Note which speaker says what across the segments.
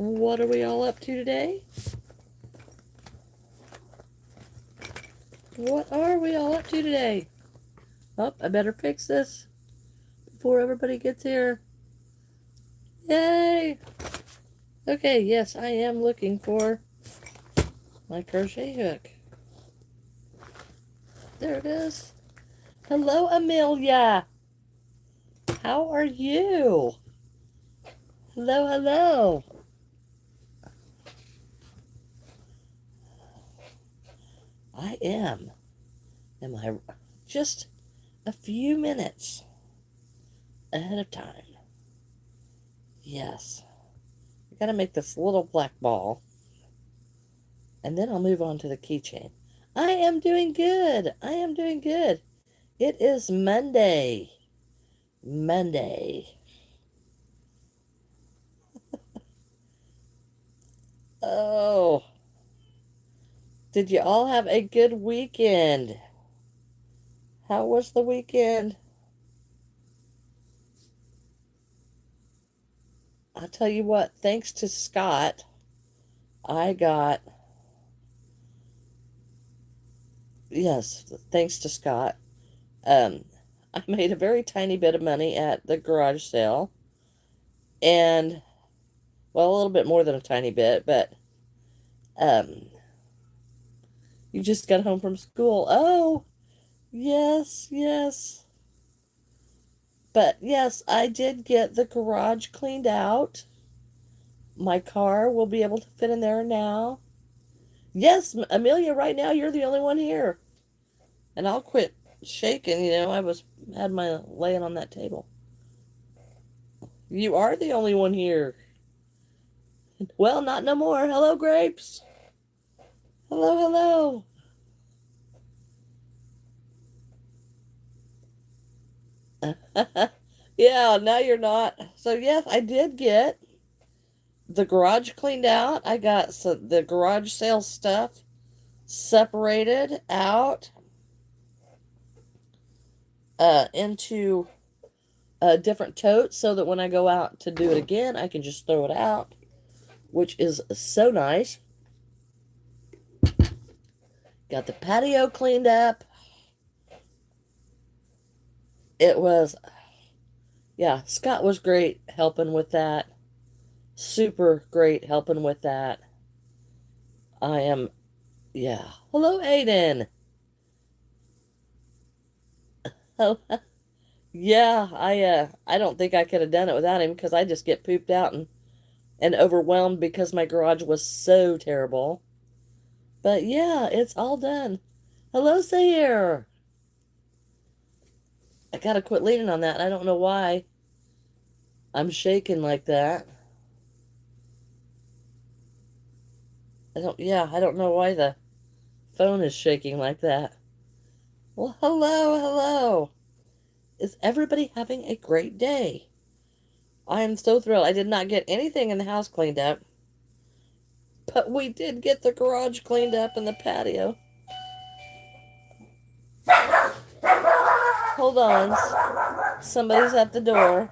Speaker 1: What are we all up to today? What are we all up to today? Oh, I better fix this before everybody gets here. Yay! Okay, yes, I am looking for my crochet hook. There it is. Hello, Amelia. How are you? Hello, hello. I am. Am I just a few minutes ahead of time? Yes. I gotta make this little black ball. And then I'll move on to the keychain. I am doing good. I am doing good. It is Monday. Monday. Oh, did you all have a good weekend? How was the weekend? I'll tell you what, thanks to Scott, I got, yes, thanks to Scott, um, I made a very tiny bit of money at the garage sale. And, well, a little bit more than a tiny bit, but, um, you just got home from school. Oh, yes, yes. But yes, I did get the garage cleaned out. My car will be able to fit in there now. Yes, Amelia, right now you're the only one here. And I'll quit shaking, had my laying on that table. You are the only one here. Well, not no more. Hello, Grapes. Hello, hello. Yeah, now you're not. So yes, I did get the garage cleaned out. I got the garage sale stuff separated out into different totes so that when I go out to do it again, I can just throw it out, which is so nice. Got the patio cleaned up. It was, yeah, Scott was great helping with that. Super great helping with that. I am, yeah. Hello, Aiden. Oh, yeah, I don't think I could have done it without him because I just get pooped out and overwhelmed because my garage was so terrible. But yeah, it's all done. Hello, Sayre. I gotta quit leaning on that. I don't know why I'm shaking like that. I don't know why the phone is shaking like that. Well, hello, hello. Is everybody having a great day? I am so thrilled. I did not get anything in the house cleaned up, but we did get the garage cleaned up and the patio. Hold on. Somebody's at the door.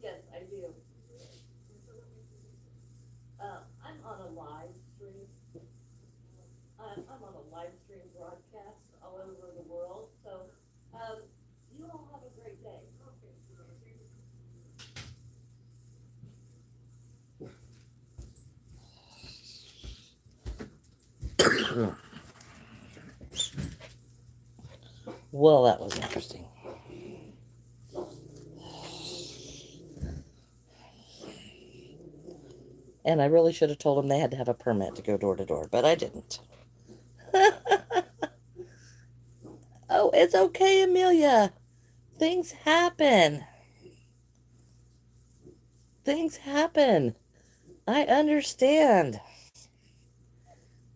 Speaker 1: Yes, I do. I'm on a live stream. I'm on a live stream broadcast all over the world. So, you all have a great day. Well, that was interesting. And I really should have told them they had to have a permit to go door to door, but I didn't. Oh, it's okay, Amelia. Things happen. Things happen. I understand.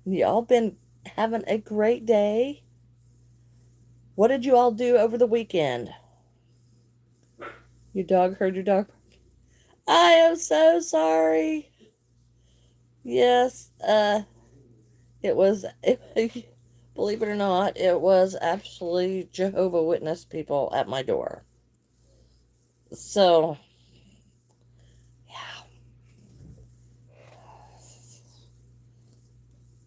Speaker 1: Y'all been having a great day. What did you all do over the weekend? Your dog heard your dog. I am so sorry. Yes, it was, believe it or not, it was actually Jehovah Witness people at my door. So, yeah.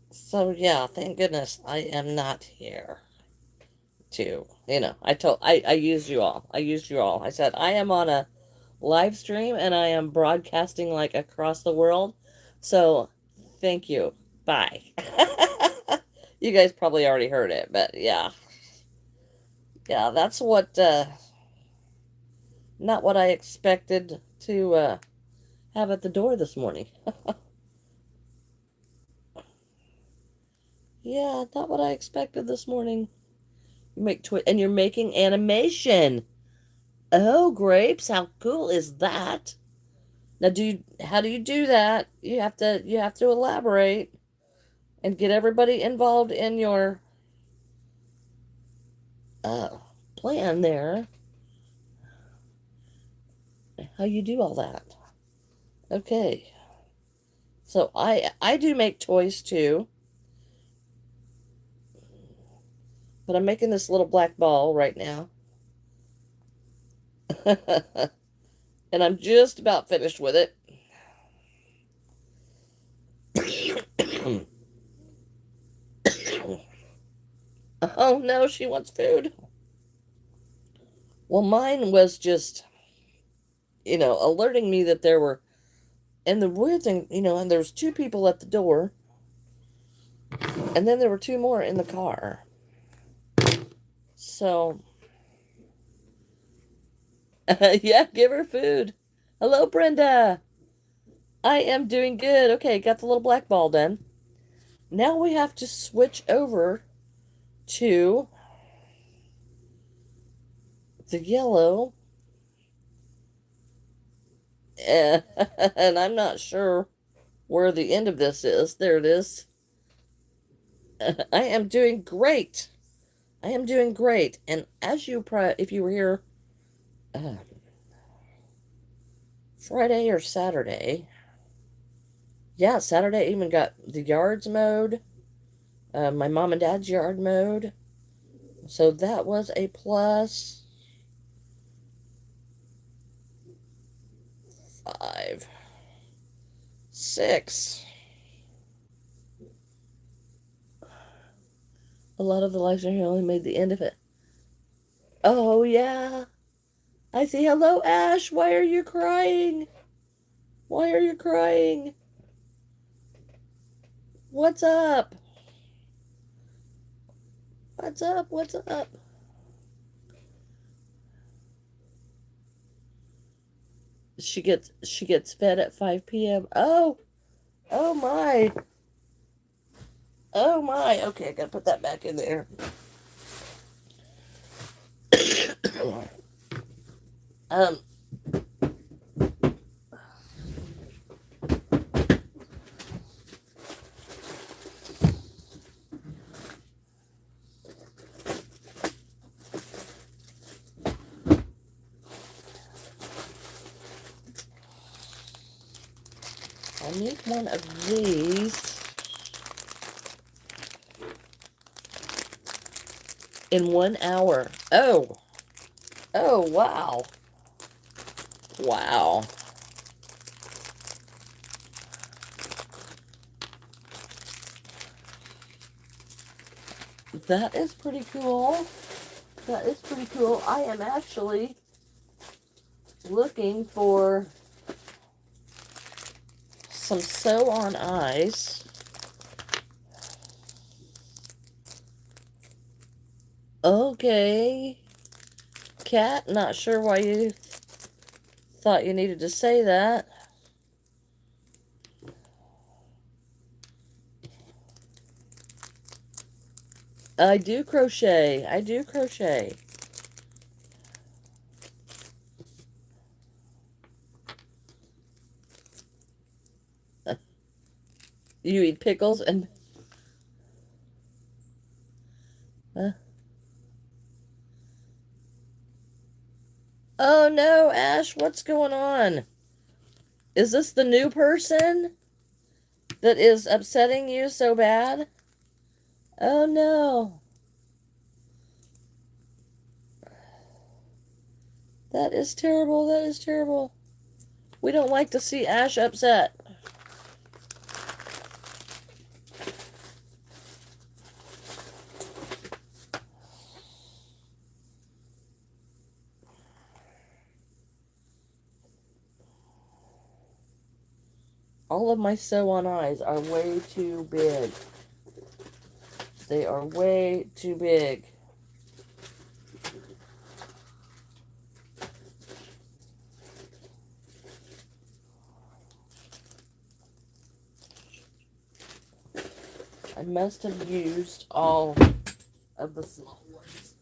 Speaker 1: So, yeah, thank goodness I am not here to, I used you all. I used you all. I said, I am on a live stream and I am broadcasting like across the world. So, thank you. Bye. You guys probably already heard it, but yeah. Yeah, that's not what I expected to have at the door this morning. Yeah, not what I expected this morning. And you're making animation. Oh, grapes, how cool is that? Now how do you do that? You have to elaborate and get everybody involved in your uh plan there. How you do all that. Okay. So I do make toys too, but I'm making this little black ball right now. And I'm just about finished with it. Oh no, she wants food. Well, mine was just, alerting me that there were, and the weird thing, and there was two people at the door, and then there were two more in the car. So, yeah, give her food. Hello, Brenda. I am doing good. Okay, got the little black ball done. Now we have to switch over to the yellow. And I'm not sure where the end of this is. There it is. I am doing great. I am doing great. And if you were here uh, Friday or Saturday, yeah, Saturday even got the yards mowed, my mom and dad's yard mowed. So that was a plus. 5, 6. A lot of the lives are here only made the end of it. Oh, yeah. I see. Hello, Ash. Why are you crying? Why are you crying? What's up? What's up? What's up? She gets fed at 5 p.m. Oh my. Oh my. Okay, I gotta put that back in there. um I need one of these in 1 hour. Oh wow. Wow. That is pretty cool. That is pretty cool. I am actually looking for some sew on eyes. Okay. Cat, not sure why you thought you needed to say that. I do crochet. I do crochet. You eat pickles and uh, Oh no, Ash, what's going on? Is this the new person that is upsetting you so bad? Oh no. That is terrible. That is terrible. We don't like to see Ash upset. All of my sew-on eyes are way too big. They are way too big. I must have used all of the small ones.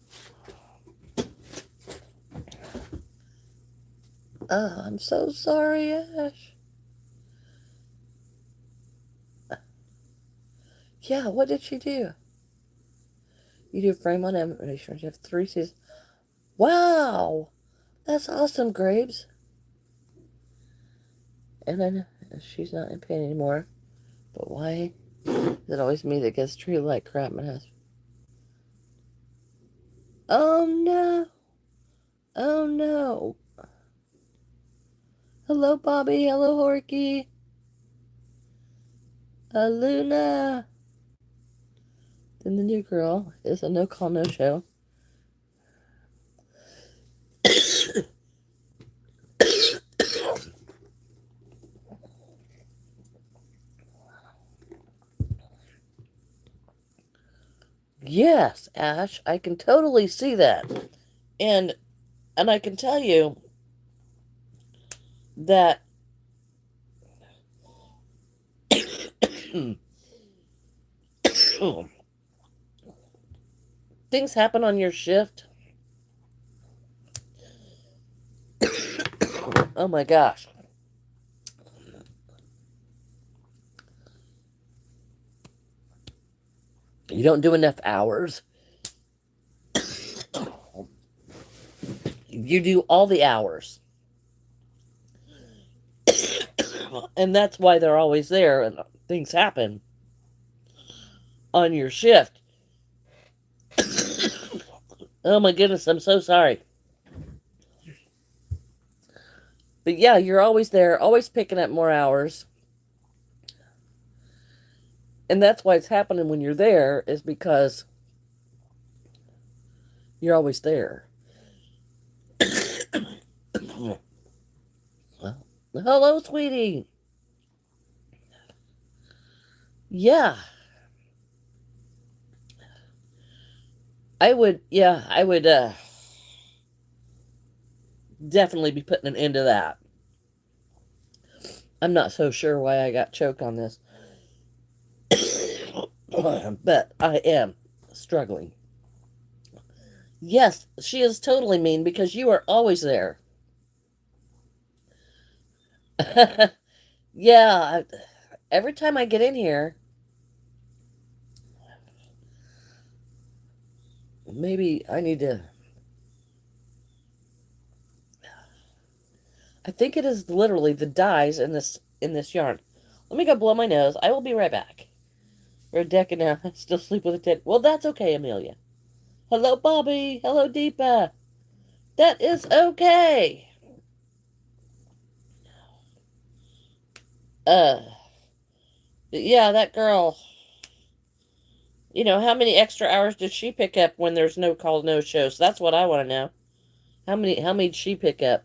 Speaker 1: Oh, I'm so sorry, Ash. Yeah, what did she do? You do frame on animation. You have 3 seasons. Wow! That's awesome, Grapes. And then she's not in pain anymore. But why is it always me that gets treated like crap, my husband? Oh no! Oh no! Hello, Bobby. Hello, Horky. Luna. Then the new girl is a no call, no show. Yes, Ash, I can totally see that. And I can tell you that things happen on your shift. Oh my gosh. You don't do enough hours. You do all the hours. And that's why they're always there and things happen on your shift. Oh my goodness, I'm so sorry. But yeah, you're always there, always picking up more hours. And that's why it's happening when you're there, is because you're always there. Well, hello, sweetie. Yeah, I would definitely be putting an end to that. I'm not so sure why I got choked on this. But I am struggling. Yes, she is totally mean because you are always there. Yeah, every time I get in here, maybe I need to. I think it is literally the dyes in this yarn. Let me go blow my nose. I will be right back. Rebecca now. I still sleep with a tit. Well, that's okay, Amelia. Hello, Bobby. Hello, Deepa. That is okay. Uh, yeah, that girl. How many extra hours did she pick up when there's no call, no shows? That's what I want to know. How many did she pick up?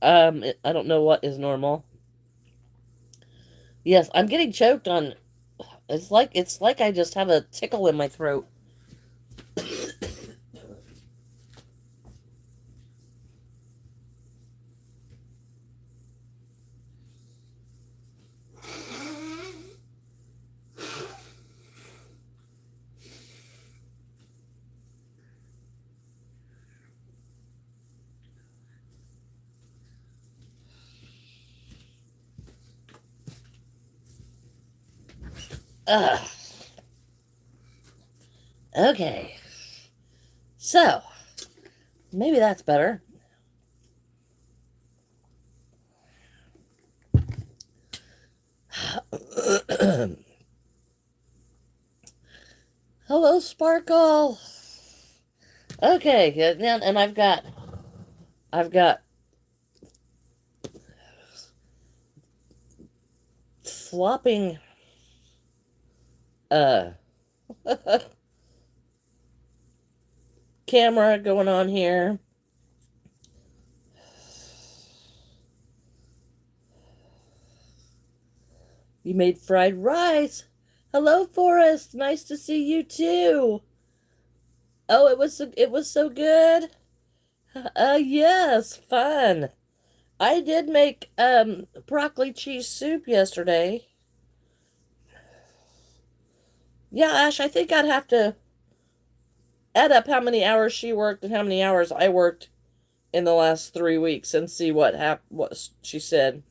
Speaker 1: I don't know what is normal. Yes, I'm getting choked on. It's like I just have a tickle in my throat. Ugh. Okay. So, Maybe that's better. Hello, Sparkle. Okay, and I've got flopping uh camera going on here. You made fried rice. Hello, Forrest. Nice to see you too. Oh, it was so good. Yes, fun. I did make broccoli cheese soup yesterday. Yeah, Ash, I think I'd have to add up how many hours she worked and how many hours I worked in the last 3 weeks and see what she said.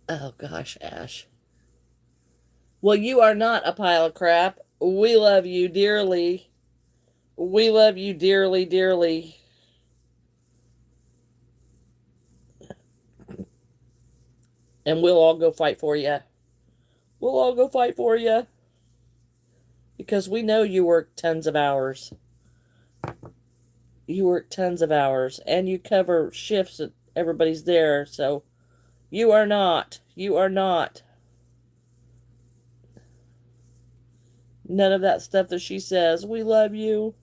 Speaker 1: Oh gosh, Ash. Well, you are not a pile of crap. We love you dearly. We love you dearly, dearly. And we'll all go fight for you. We'll all go fight for you. Because we know you work tons of hours. You work tons of hours. And you cover shifts that everybody's there. So you are not. You are not. None of that stuff that she says. We love you.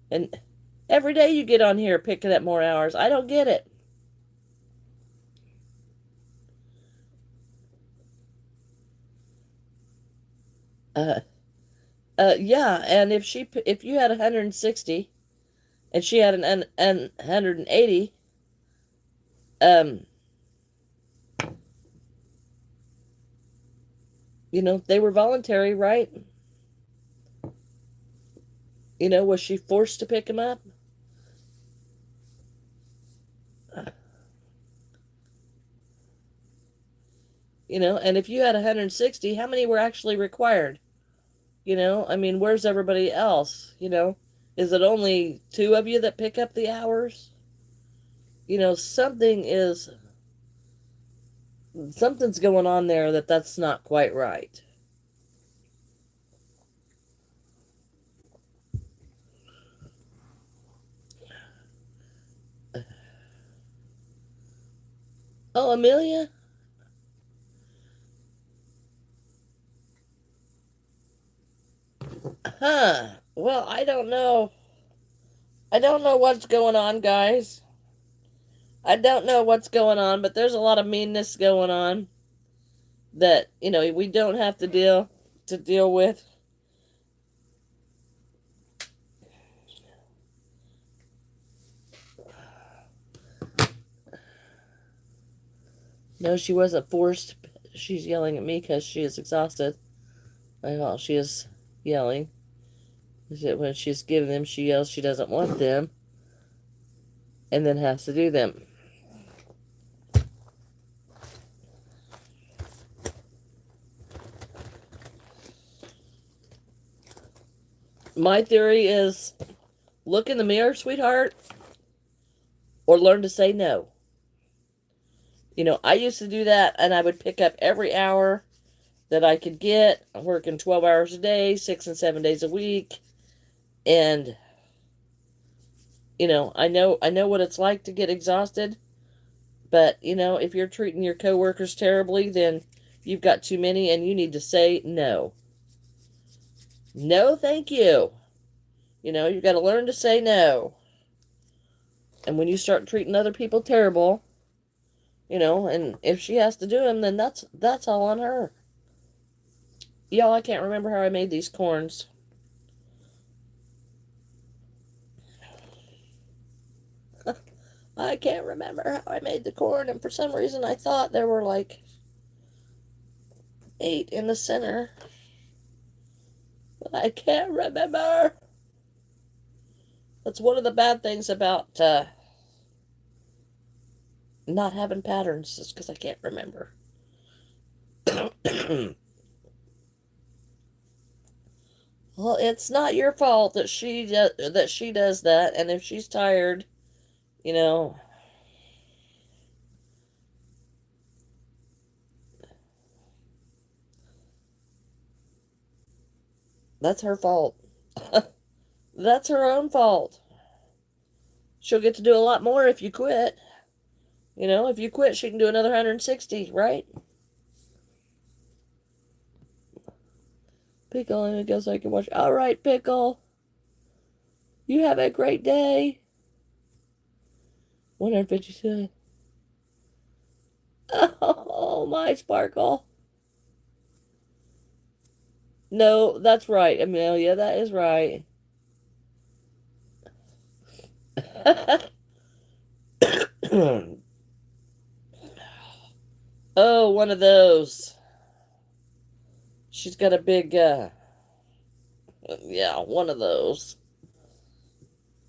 Speaker 1: And every day you get on here picking up more hours. I don't get it. Uh, yeah, and if you had 160 and she had an 180, um, they were voluntary, right? Was she forced to pick him up? And if you had 160, how many were actually required? I mean, where's everybody else? Is it only two of you that pick up the hours? Something's going on there that's not quite right. Oh, Amelia? Huh. Well, I don't know. I don't know what's going on, guys. I don't know what's going on, but there's a lot of meanness going on that, we don't have to deal with. No, she wasn't forced. She's yelling at me because she is exhausted. Well, she is yelling. When she's giving them, she yells she doesn't want them and then has to do them. My theory is look in the mirror, sweetheart, or learn to say no. I used to do that and I would pick up every hour that I could get. I'm working 12 hours a day, 6 and 7 days a week. And I know what it's like to get exhausted. But, if you're treating your coworkers terribly, then you've got too many and you need to say no. No, thank you. You've got to learn to say no. And when you start treating other people terrible, and if she has to do them, then that's all on her. Y'all, I can't remember how I made these corns. I can't remember how I made the corn, and for some reason I thought there were like 8 in the center. But I can't remember. That's one of the bad things about not having patterns just because I can't remember. Well, it's not your fault that she does that, and if she's tired, you know, that's her fault. That's her own fault. She'll get to do a lot more if you quit. If you quit, she can do another 160, right? Pickle, and it goes so I can watch. All right, Pickle. You have a great day. 152. Oh, my Sparkle. No, that's right, Amelia. That is right. Oh, one of those. She's got a big, yeah, one of those.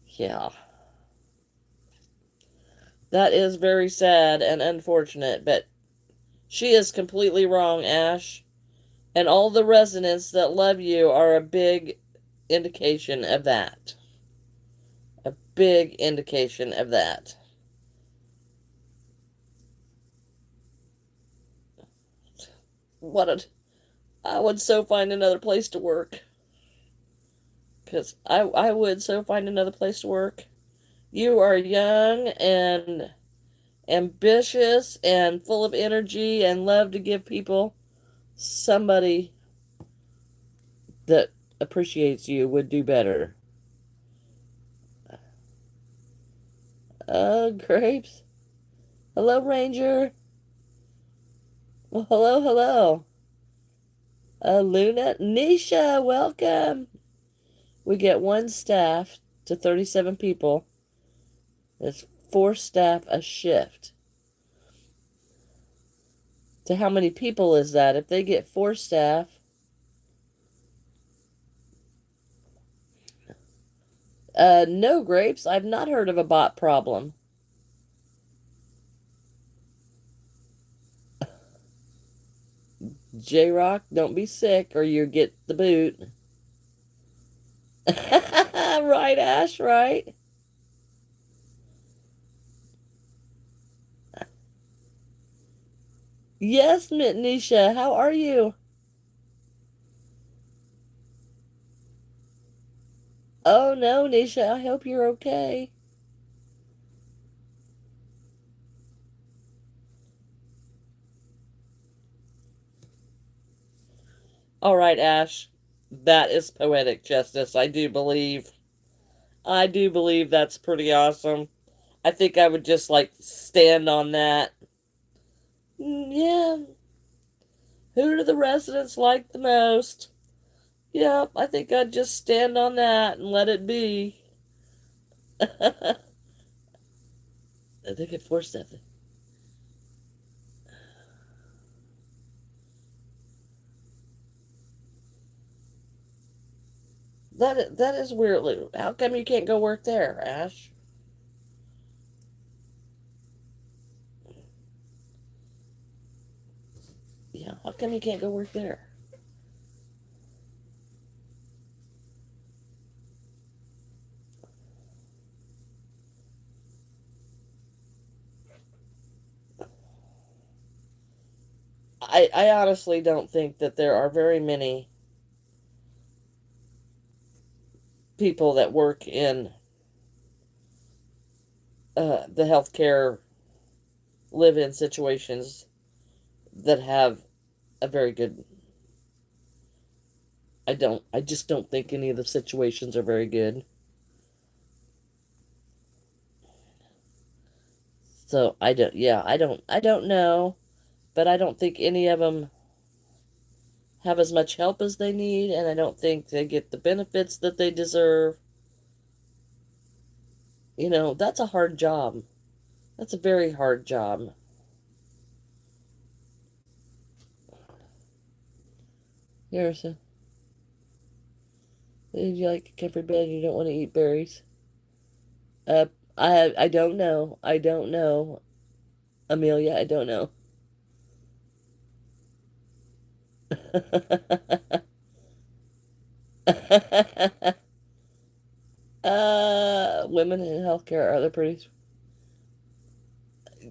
Speaker 1: Yeah. That is very sad and unfortunate, but she is completely wrong, Ash. And all the residents that love you are a big indication of that. A big indication of that. What a I would so find another place to work. Because I would so find another place to work. You are young and ambitious and full of energy and love to give people somebody that appreciates you would do better. Grapes. Hello, Ranger. Well, hello, hello. Luna. Nisha, welcome. We get one staff to 37 people. That's 4 staff a shift. To how many people is that? If they get 4 staff, no, Grapes. I've not heard of a bot problem. J Rock, don't be sick or you get the boot. Right, Ash, right? Yes, Nisha, how are you? Oh no, Nisha, I hope you're okay. All right, Ash. That is poetic justice, I do believe. I do believe that's pretty awesome. I think I would just like stand on that. Yeah. Who do the residents like the most? Yep, I think I'd just stand on that and let it be. I think it forced that. That is weirdly. How come you can't go work there, Ash? Yeah, how come you can't go work there? I honestly don't think that there are very many people that work in the healthcare live-in situations that have a very good. I just don't think any of the situations are very good. So I don't. Yeah, I don't know, but I don't think any of them have as much help as they need, and I don't think they get the benefits that they deserve. That's a hard job. That's a very hard job. Here's a. Did you like a comfy bed? You don't want to eat berries. Uh, I don't know. I don't know. Amelia, I don't know. Women in healthcare are the pretty.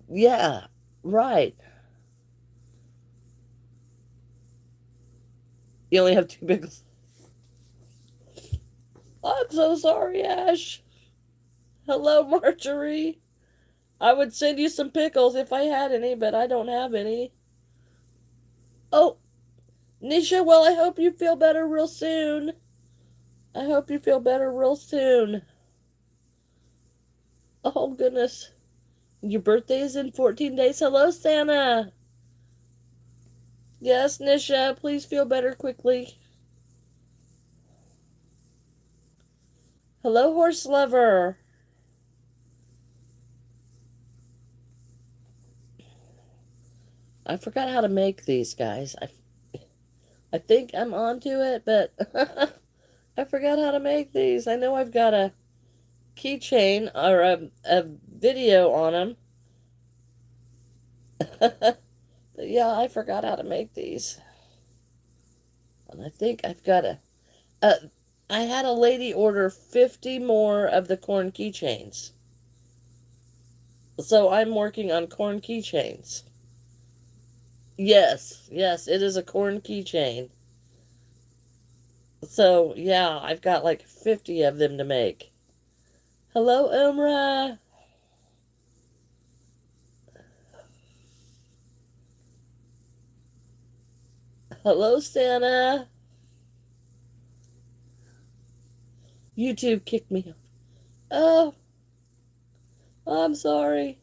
Speaker 1: Yeah, right. You only have two pickles. I'm so sorry, Ash. Hello, Marjorie. I would send you some pickles if I had any, but I don't have any. Oh, Nisha, well, I hope you feel better real soon. I hope you feel better real soon. Oh, goodness. Your birthday is in 14 days. Hello, Santa. Yes, Nisha, please feel better quickly. Hello, horse lover. I forgot how to make these, guys. I think I'm onto it, but I forgot how to make these. I know I've got a keychain or a video on them. Yeah, I forgot how to make these. And I think I've got uh, I had a lady order 50 more of the corn keychains. So I'm working on corn keychains. Yes, yes, it is a corn keychain. So, yeah, I've got like 50 of them to make. Hello, Umrah. Hello, Santa. YouTube kicked me off. Oh, I'm sorry.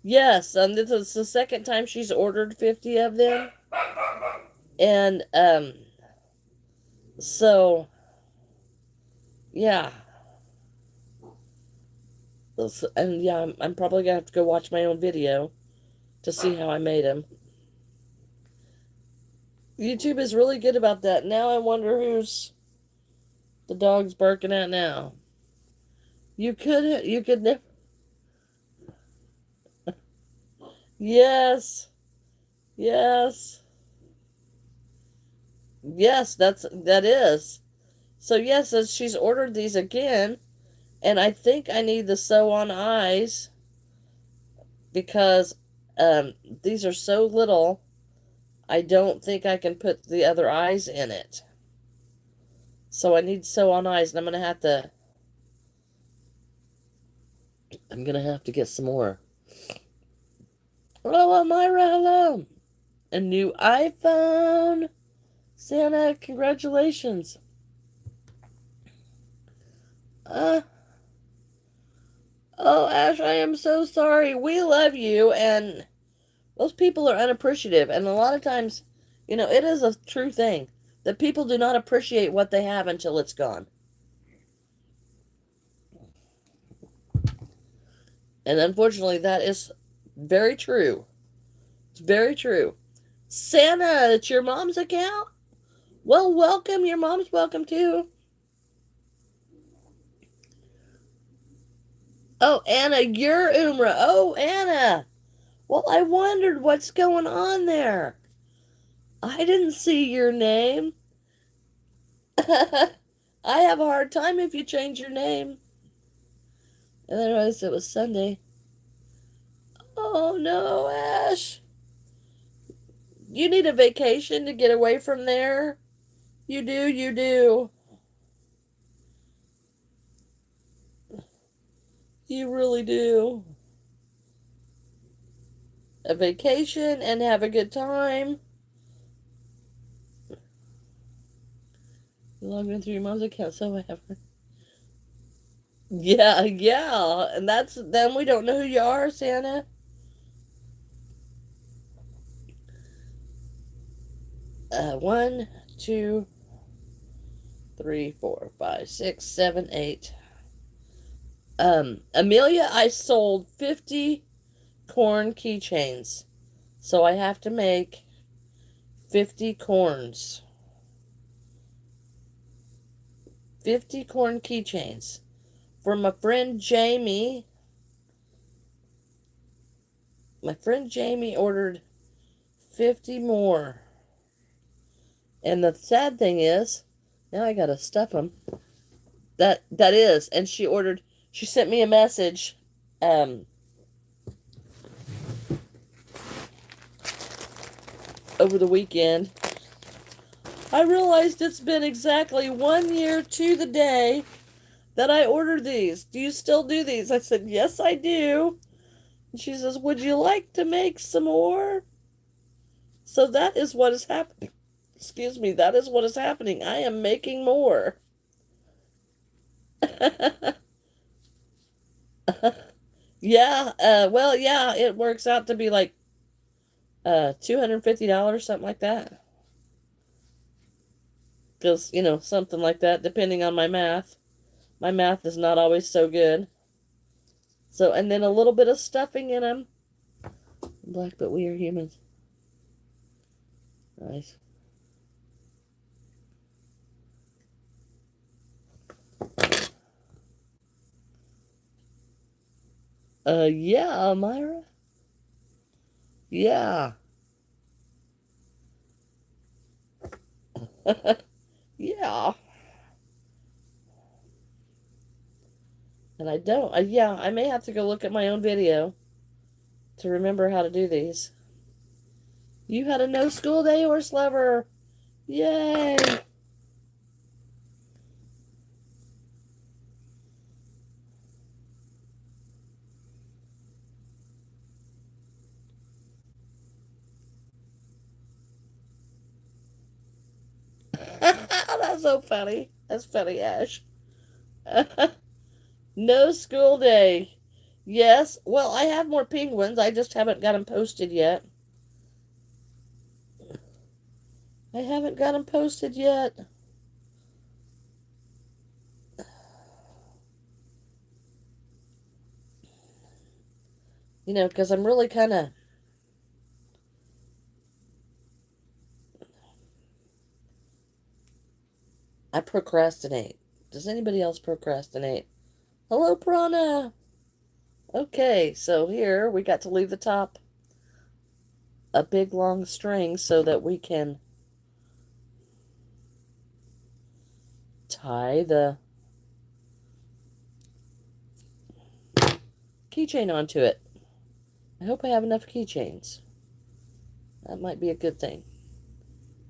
Speaker 1: Yes, this is the second time she's ordered 50 of them. And, so, yeah. And, yeah, I'm probably gonna have to go watch my own video to see how I made them. YouTube is really good about that. Now I wonder who's the dog's barking at now. You could never. Yes, yes, yes. That is. So yes, as she's ordered these again, and I think I need the sew on eyes because these are so little. I don't think I can put the other eyes in it. So I need sew on eyes, and I'm gonna have to get some more. Hello, Elmira. Hello. A new iPhone. Santa, congratulations. Uh, oh, Ash, I am so sorry. We love you, and those people are unappreciative. And a lot of times, it is a true thing that people do not appreciate what they have until it's gone. And unfortunately, that is very true. It's very true. Santa, it's your mom's account? Well, welcome. Your mom's welcome too. Oh, Anna, you're Umrah. Oh, Anna. Well, I wondered what's going on there. I didn't see your name. I have a hard time if you change your name. And then I realized it was Sunday. Oh no, Ash. You need a vacation to get away from there. You do, you do. You really do. A vacation and have a good time. You logged in through your mom's account, so I have. Yeah, yeah. And then we don't know who you are, Santa. 1, 2, 3, 4, 5, 6, 7, 8. Amelia, I sold 50 corn keychains. So I have to make 50 corns. 50 corn keychains. For my friend Jamie. My friend Jamie ordered 50 more. And the sad thing is, now I gotta stuff them. That is, and she sent me a message over the weekend. I realized it's been exactly 1 year to the day that I ordered these. Do you still do these? I said, yes, I do. And she says, would you like to make some more? So that is what is happening. Excuse me, that is what is happening. I am making more. Yeah, well, yeah, it works out to be like $250, something like that. Because, something like that, depending on my math. My math is not always so good. So, and then a little bit of stuffing in them. Black, but we are humans. Nice. Yeah, Myra. Yeah. Yeah. And I don't. Yeah, I may have to go look at my own video to remember how to do these. You had a no school day, horse lover. Yay. That's so funny. That's funny, Ash. No school day. Yes. Well, I have more penguins. I just haven't got them posted yet. I haven't got them posted yet. Because I'm really kind of. I procrastinate. Does anybody else procrastinate? Hello, Prana. Okay, so here we got to leave the top a big long string so that we can tie the keychain onto it. I hope I have enough keychains. That might be a good thing.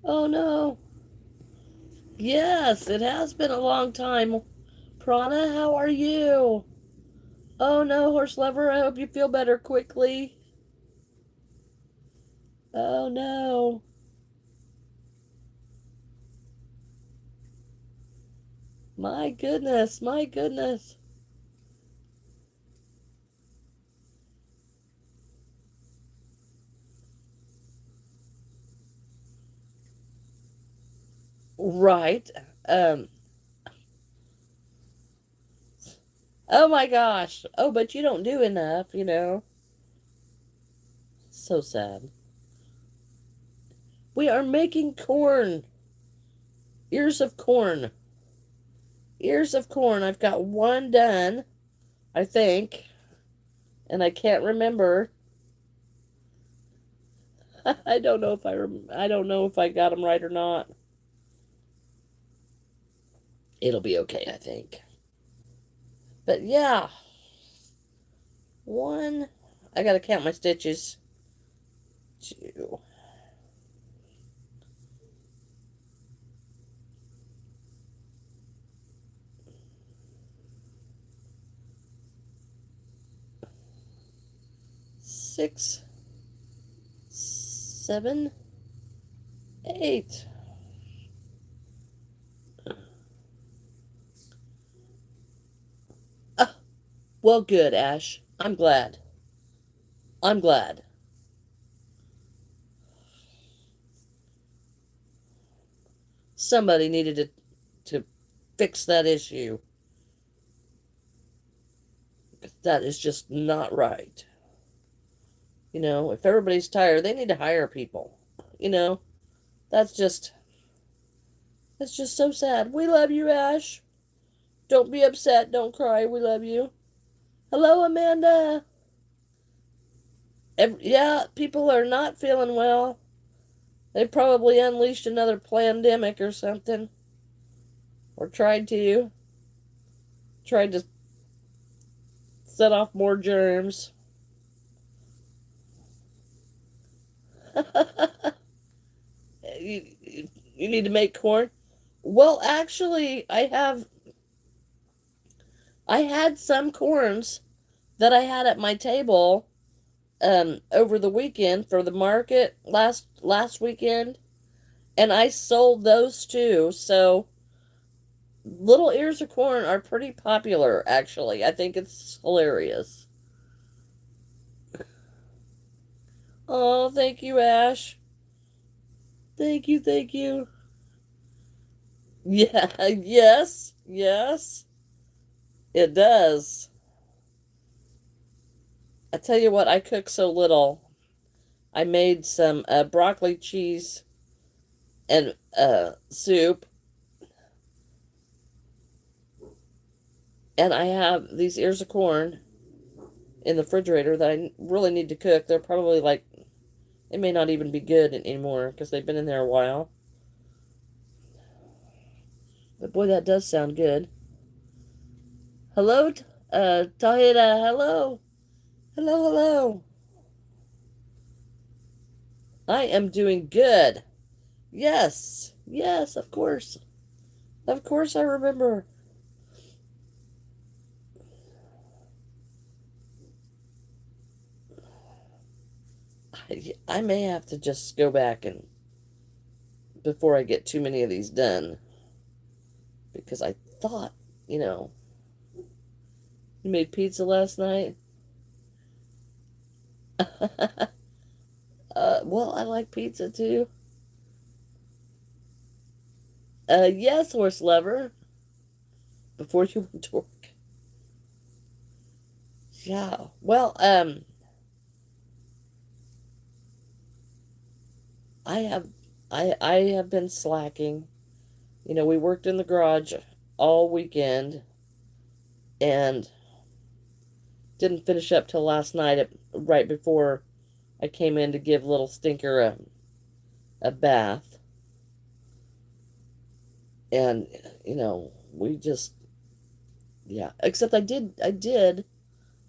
Speaker 1: Oh no. Yes, it has been a long time. Prana, how are you? Oh no, horse lover, I hope you feel better quickly. Oh no. My goodness, my goodness. Right. Um, oh my gosh. Oh, but you don't do enough. So sad. We are making corn. Ears of corn. Ears of corn. I've got one done, I think, and I can't remember. I don't know if I don't know if I got them right or not. It'll be okay, I think. But yeah, one. I gotta count my stitches. Two. 6, 7, 8. Well, good, Ash. I'm glad. I'm glad. Somebody needed to fix that issue. That is just not right. If everybody's tired, they need to hire people. You know, that's just that's just so sad. We love you, Ash. Don't be upset. Don't cry. We love you. Hello, Amanda. Yeah, people are not feeling well. They probably unleashed another pandemic or something, or tried to set off more germs. You need to make corn. Well, actually, I had some corns that I had at my table over the weekend for the market last weekend, and I sold those too. So little ears of corn are pretty popular, actually. I think it's hilarious. Oh, thank you, Ash. Thank you, thank you. Yeah, yes, yes, it does. I tell you what, I cook so little. I made some broccoli cheese and soup, and I have these ears of corn in the refrigerator that I really need to cook. They're probably like, they may not even be good anymore because they've been in there a while. But boy, that does sound good. Hello, Tahira. Hello. Hello, hello. I am doing good. Yes. Yes, of course. Of course I remember. I may have to just go back and before I get too many of these done because I thought, you know, you made pizza last night. Well, I like pizza too. Yes, horse lover. Before you went to work. Yeah. Well, I have, I have been slacking. You know, we worked in the garage all weekend and didn't finish up till last night, right before I came in to give little Stinker a bath. And you know, we just, yeah. Except I did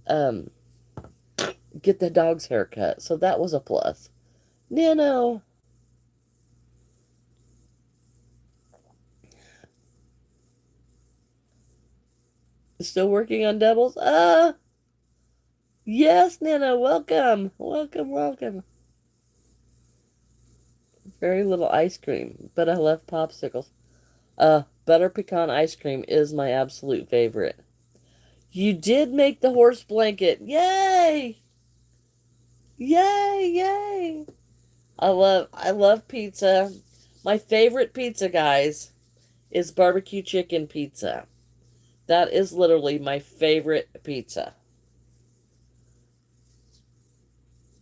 Speaker 1: um get the dog's haircut, so that was a plus. Nano, still working on doubles. Yes, Nano, welcome, welcome, welcome. Very little ice cream, but I love popsicles. Butter pecan ice cream is my absolute favorite. You did make the horse blanket. Yay! Yay, yay. I love pizza. My favorite pizza, guys, is barbecue chicken pizza. That is literally my favorite pizza.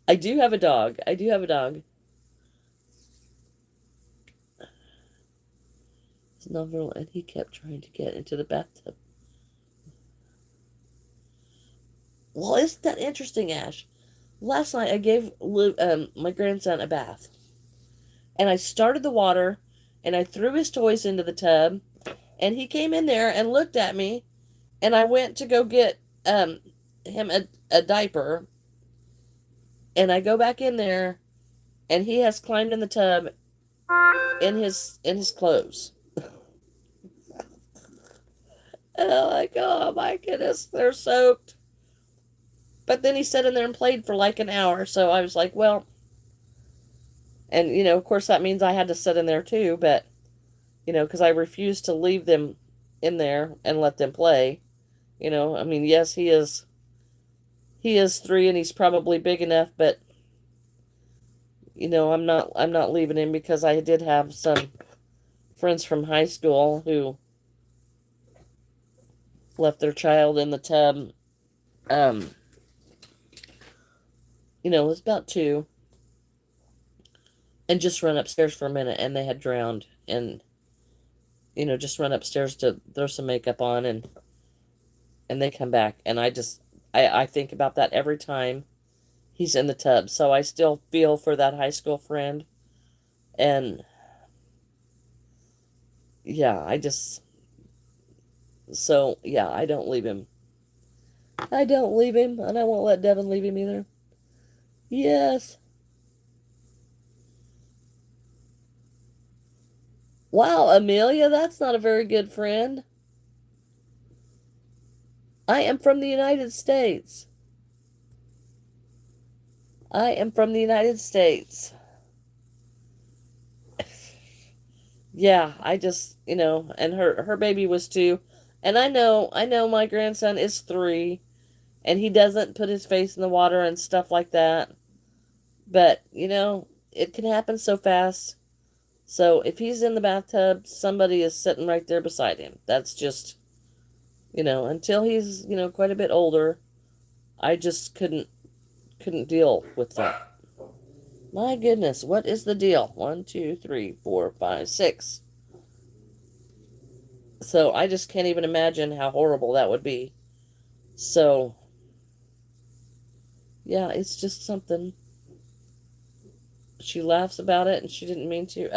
Speaker 1: I do have a dog. I do have a dog. It's not very, and he kept trying to get into the bathtub. Well, isn't that interesting, Ash? Last night I gave my grandson a bath, and I started the water, and I threw his toys into the tub, and he came in there and looked at me, and I went to go get him a diaper, and I go back in there, and he has climbed in the tub in his clothes. And I'm like, oh my goodness, they're soaked. But then he sat in there and played for like an hour, so I was like, well, and you know, of course that means I had to sit in there too, but you know, because I refused to leave them in there and let them play. You know, I mean, yes, he is 3 and he's probably big enough, but you know, I'm not leaving him because I did have some friends from high school who left their child in the tub. Um, you know, it was about 2 and just run upstairs for a minute and they had drowned and you know, just run upstairs to throw some makeup on and they come back and I think about that every time he's in the tub. So I still feel for that high school friend. And yeah, so yeah, I don't leave him. I don't leave him, and I won't let Devin leave him either. Yes. Wow, Amelia, that's not a very good friend. I am from the United States. I am from the United States. Yeah, and her baby was 2. And I know my grandson is 3 and he doesn't put his face in the water and stuff like that. But, it can happen so fast. So if he's in the bathtub, somebody is sitting right there beside him. That's just, until he's, quite a bit older, I just couldn't deal with that. My goodness, what is the deal? 1, 2, 3, 4, 5, 6. So I just can't even imagine how horrible that would be. So, yeah, it's just something. She laughs about it and she didn't mean to.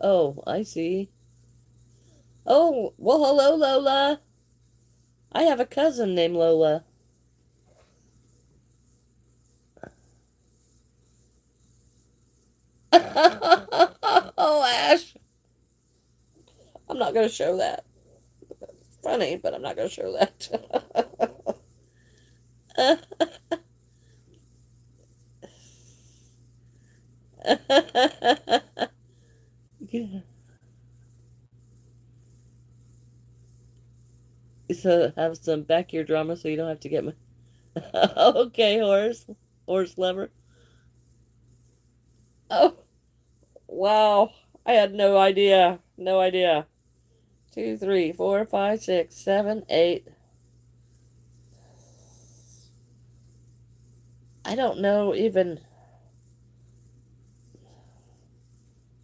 Speaker 1: Oh, I see. Oh, well, hello, Lola. I have a cousin named Lola. Oh, Ash. I'm not going to show that. It's funny, but I'm not going to show that. Yeah. So have some backyard drama so you don't have to get my. Okay, horse lover. Oh, wow. I had no idea. No idea. 2, 3, 4, 5, 6, 7, 8. I don't know even.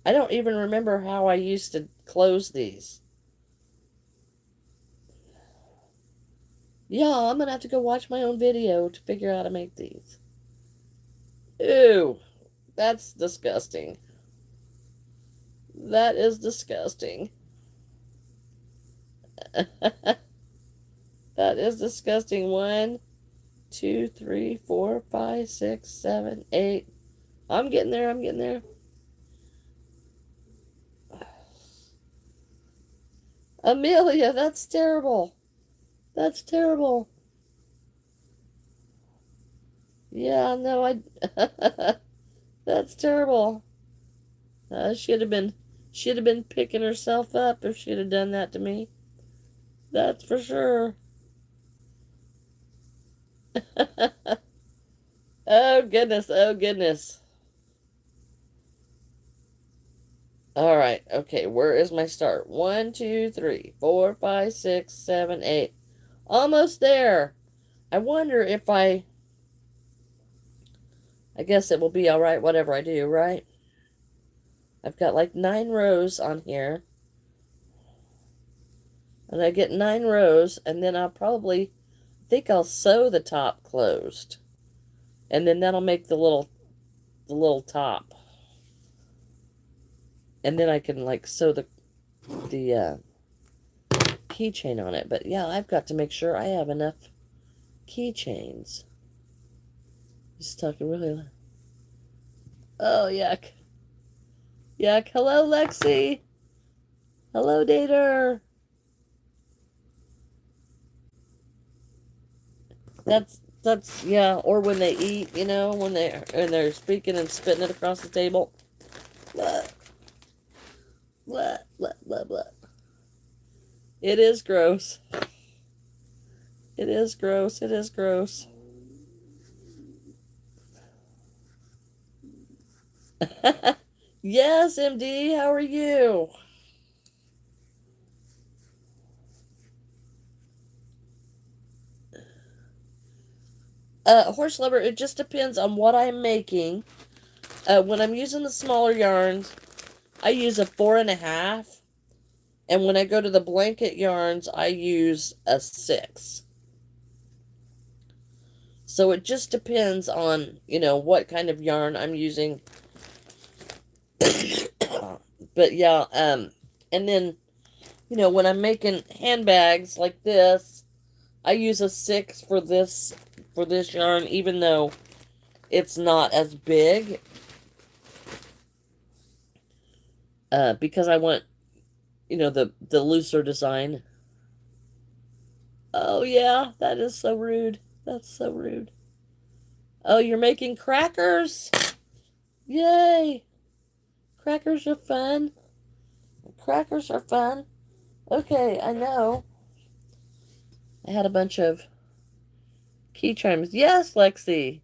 Speaker 1: I don't even remember how I used to close these. Yeah, I'm gonna have to go watch my own video to figure out how to make these. Ew, that's disgusting. That is disgusting. That is disgusting. 1, 2, 3, 4, 5, 6, 7, 8. I'm getting there. I'm getting there. Amelia, that's terrible. That's terrible. Yeah, no, that's terrible. Should have been picking herself up if she'd have done that to me. That's for sure. Oh goodness, oh goodness. All right, okay, where is my start? 1, 2, 3, 4, 5, 6, 7, 8. Almost there. I wonder if I guess it will be all right, whatever I do, right? I've got like 9 rows on here. And I get 9 rows, and then think I'll sew the top closed. And then that'll make the little top. And then I can like sew the keychain on it. But yeah, I've got to make sure I have enough keychains. Just talking really loud. Oh, yuck. Yuck. Hello, Lexi. Hello, Dater. Yeah, or when they eat, when they're speaking and spitting it across the table. Blah, blah, blah, blah, blah. It is gross. It is gross. It is gross. Yes, MD, how are you? Horse lover, it just depends on what I'm making. When I'm using the smaller yarns, I use a 4.5. And when I go to the blanket yarns, I use a 6. So it just depends on, what kind of yarn I'm using. But yeah, and then, when I'm making handbags like this, I use a 6 for this yarn, even though it's not as big. Because I want, the looser design. Oh yeah, that is so rude. That's so rude. Oh, you're making crackers? Yay! Crackers are fun. Crackers are fun. Okay, I know. I had a bunch of key chimes. Yes, Lexi.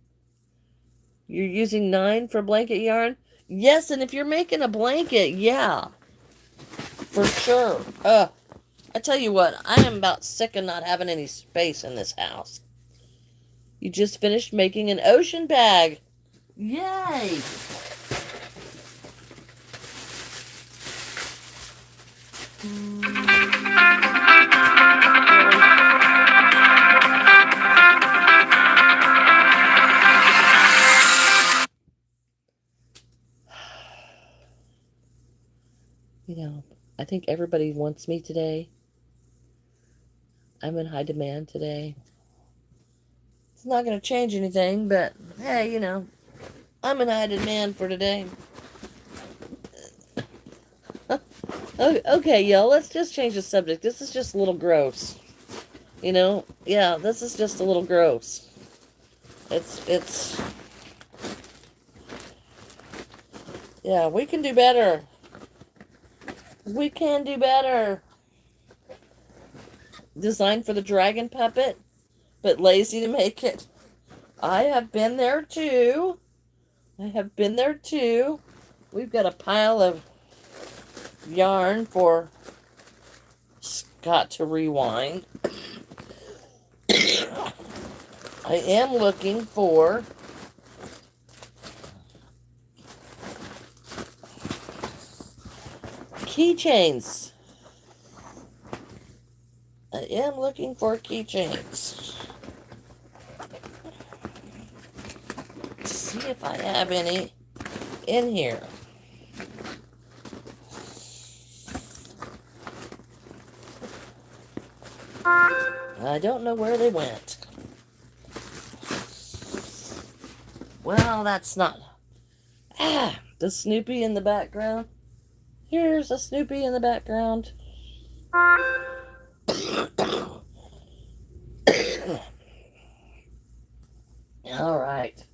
Speaker 1: You're using 9 for blanket yarn? Yes, and if you're making a blanket, yeah, for sure. I tell you what, I am about sick of not having any space in this house. You just finished making an ocean bag. Yay! I think everybody wants me today. I'm in high demand today. It's not going to change anything, but hey, I'm in high demand for today. Okay, y'all, let's just change the subject. This is just a little gross. Yeah, this is just a little gross. It's, yeah, we can do better. We can do better. Designed for the dragon puppet, but lazy to make it. I have been there too. We've got a pile of yarn for Scott to rewind. I am looking for keychains. I am looking for keychains. See if I have any in here. I don't know where they went. Well, that's not... the Snoopy in the background. Here's a Snoopy in the background. Alright.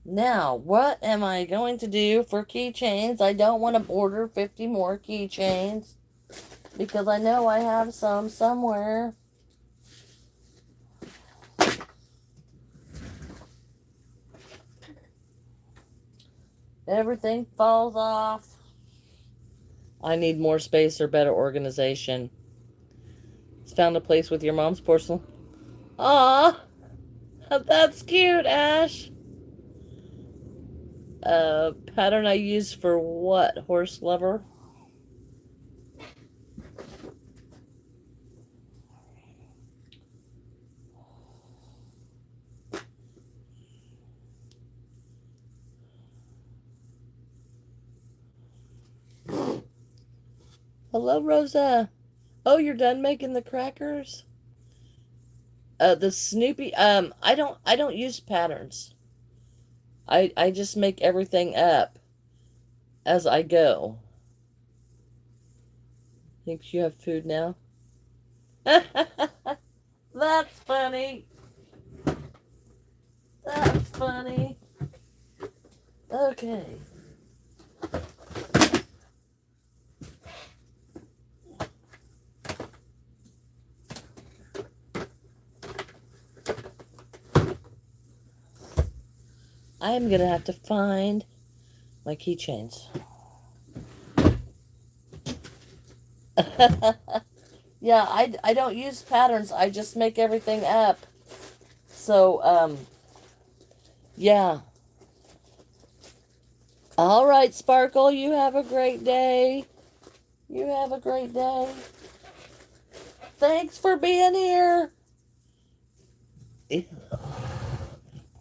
Speaker 1: Now, what am I going to do for keychains? I don't want to order 50 more keychains, because I know I have some somewhere. Everything falls off. I need more space or better organization. Found a place with your mom's porcelain. Aw, that's cute, Ash. Pattern I use for what? Horse lover? Hello, Rosa. Oh, you're done making the crackers? The Snoopy, I don't use patterns. I just make everything up as I go. Think you have food now? That's funny. That's funny. Okay. I am going to have to find my keychains. Yeah, I don't use patterns. I just make everything up. So, yeah. All right, Sparkle, you have a great day. You have a great day. Thanks for being here.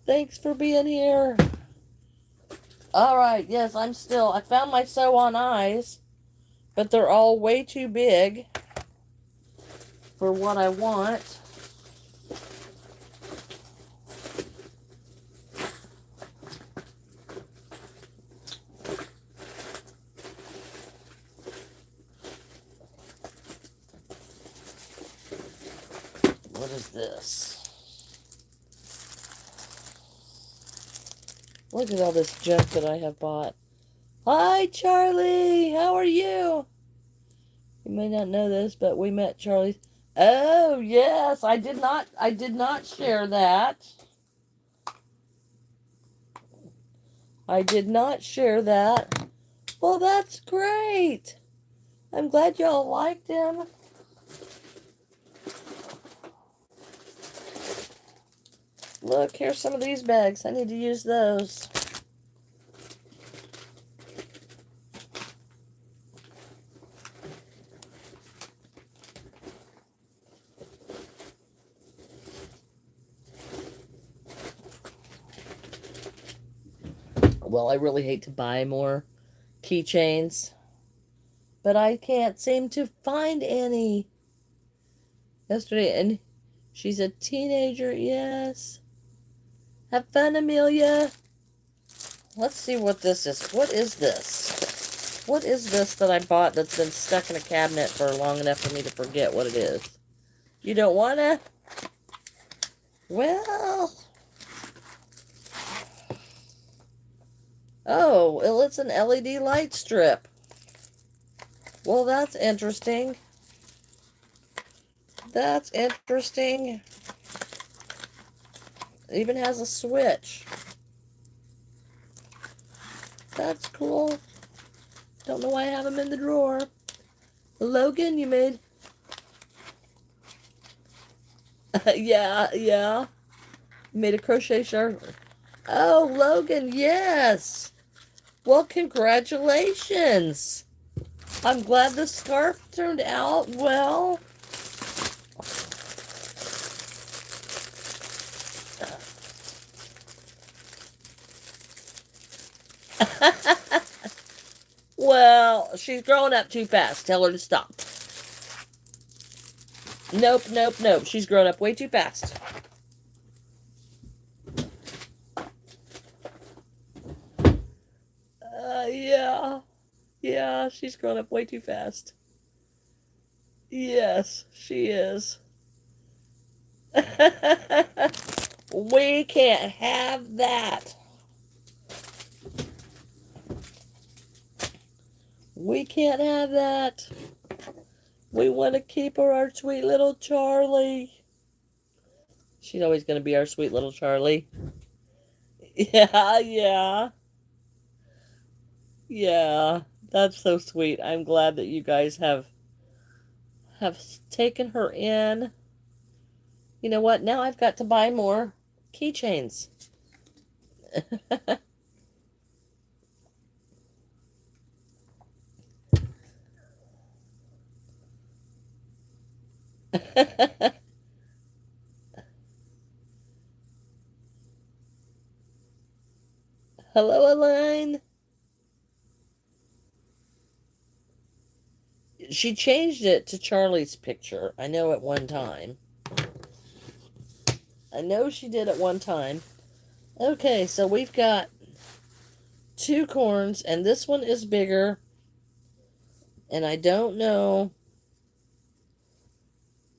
Speaker 1: Thanks for being here. Alright, yes, I found my sew on eyes, but they're all way too big for what I want. What is this? Look at all this junk that I have bought. Hi, Charlie! How are you? You may not know this, but we met Charlie. Oh, yes, I did not share that. I did not share that. Well, that's great. I'm glad y'all liked him. Look, here's some of these bags. I need to use those. Well, I really hate to buy more keychains, but I can't seem to find any. Yesterday, and she's a teenager, yes. Have fun, Amelia. Let's see what this is. What is this? What is this that I bought that's been stuck in a cabinet for long enough for me to forget what it is? You don't want to? Well... Oh, well, it's an LED light strip. Well, that's interesting. That's interesting. It even has a switch. That's cool. Don't know why I have them in the drawer. Logan, you made... yeah. You made a crochet shirt. Oh, Logan, yes. Well, congratulations. I'm glad the scarf turned out well. Well, she's growing up too fast. Tell her to stop. Nope. She's grown up way too fast. Yeah, she's grown up way too fast. Yes, she is. We can't have that. We can't have that. We want to keep her our sweet little Charlie. She's always going to be our sweet little Charlie. Yeah. That's so sweet. I'm glad that you guys have taken her in. You know what? Now I've got to buy more keychains. Hello, Elaine. She changed it to Charlie's picture. I know at one time. I know she did at one time. Okay, so we've got 2 corns, and this one is bigger. And I don't know.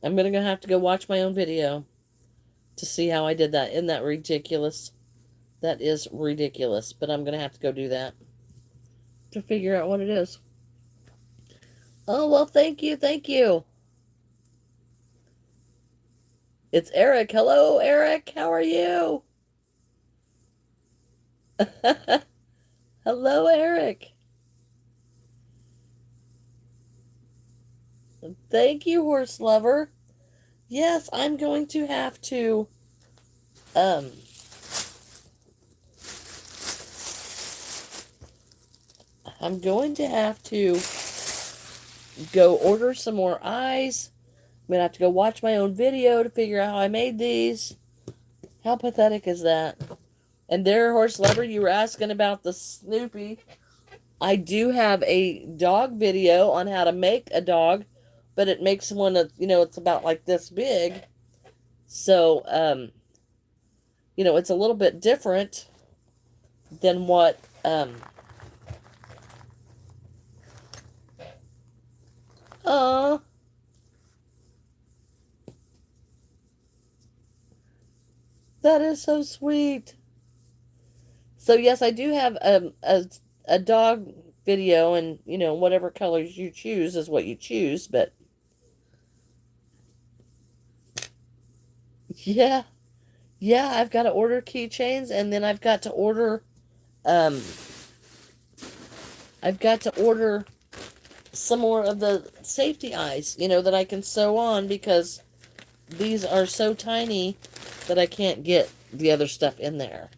Speaker 1: I'm going to have to go watch my own video to see how I did that. Isn't that ridiculous? That is ridiculous, but I'm going to have to go do that to figure out what it is. Oh, well, thank you. It's Eric. Hello, Eric. How are you? Hello, Eric. Thank you, horse lover. Yes, I'm going to have to, go order some more eyes. I'm going to have to go watch my own video to figure out how I made these. How pathetic is that? And there, Horse Lover, you were asking about the Snoopy. I do have a dog video on how to make a dog, but it makes one that, it's about like this big. So, it's a little bit different than what, uh, that is so sweet. So yes, I do have a dog video, and whatever colors you choose is what you choose. But yeah, yeah, I've got to order keychains, and then um, I've got to order some more of the safety eyes, that I can sew on, because these are so tiny that I can't get the other stuff in there.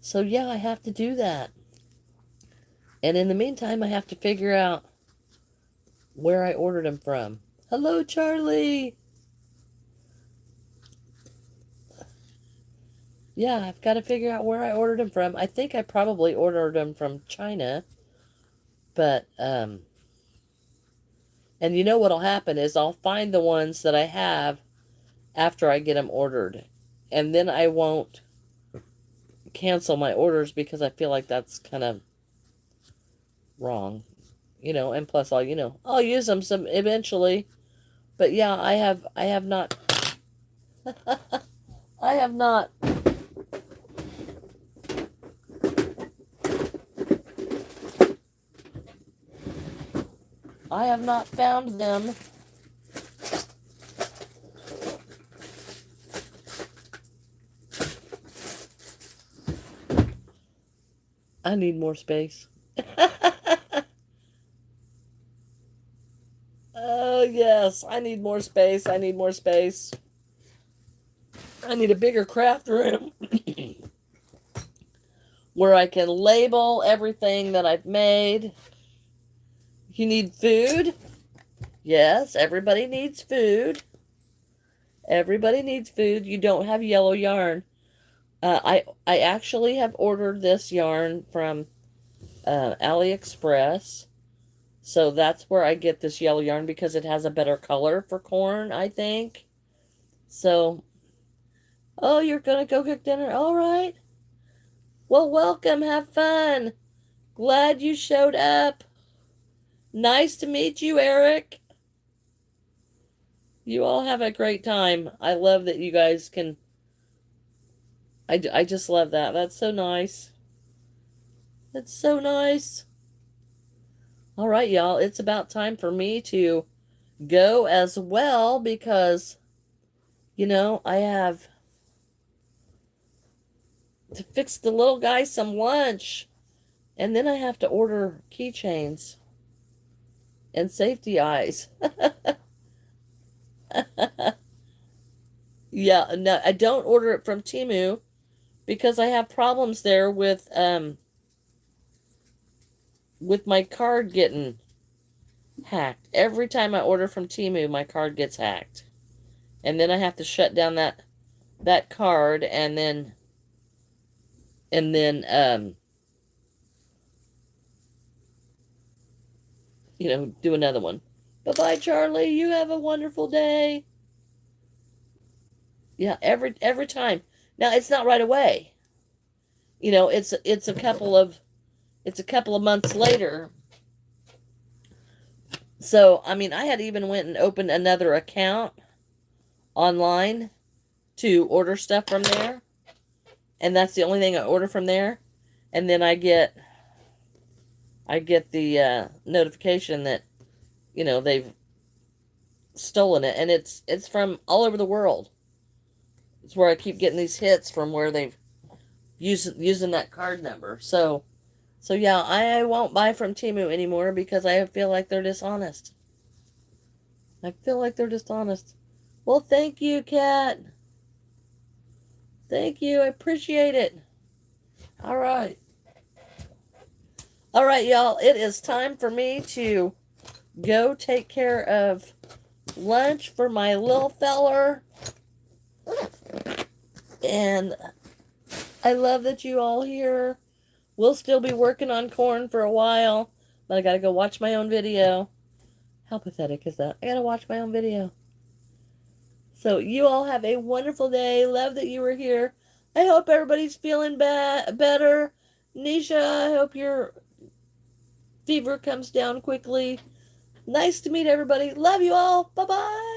Speaker 1: So yeah, I have to do that. And in the meantime, I have to figure out where I ordered them from. Hello, Charlie. Yeah, I've got to figure out where I ordered them from. I think I probably ordered them from China. But, and you know what'll happen is I'll find the ones that I have after I get them ordered. And then I won't cancel my orders, because I feel like that's kind of wrong. And plus I'll use them some eventually. But yeah, I have not I have not found them. I need more space. Oh, yes, I need more space. I need more space. I need a bigger craft room where I can label everything that I've made. You need food? Yes, everybody needs food. Everybody needs food. You don't have yellow yarn. I actually have ordered this yarn from AliExpress. So that's where I get this yellow yarn, because it has a better color for corn, I think. So, oh, you're going to go cook dinner? All right. Well, welcome. Have fun. Glad you showed up. Nice to meet you, Eric. You all have a great time. I love that you guys can. I just love that. That's so nice. That's so nice. All right, y'all. It's about time for me to go as well, because, I have to fix the little guy some lunch. And then I have to order keychains and safety eyes. Yeah, no, I don't order it from Temu, because I have problems there with my card getting hacked. Every time I order from Temu, my card gets hacked. And then I have to shut down that card, and then do another one. Bye-bye, Charlie. You have a wonderful day. Yeah, every time. Now, it's not right away. It's a couple of months later. So, I mean, I had even went and opened another account online to order stuff from there. And that's the only thing I order from there. And then I get the notification that, they've stolen it. And it's from all over the world. It's where I keep getting these hits from, where they've using that card number. So yeah, I won't buy from Temu anymore, because I feel like they're dishonest. I feel like they're dishonest. Well, thank you, Kat. Thank you. I appreciate it. All right. All right, y'all. It is time for me to go take care of lunch for my little feller. And I love that you all here. We'll still be working on corn for a while, but I gotta go watch my own video. How pathetic is that? I gotta watch my own video. So you all have a wonderful day. Love that you were here. I hope everybody's feeling better. Nisha, I hope your fever comes down quickly. Nice to meet everybody. Love you all. Bye-bye.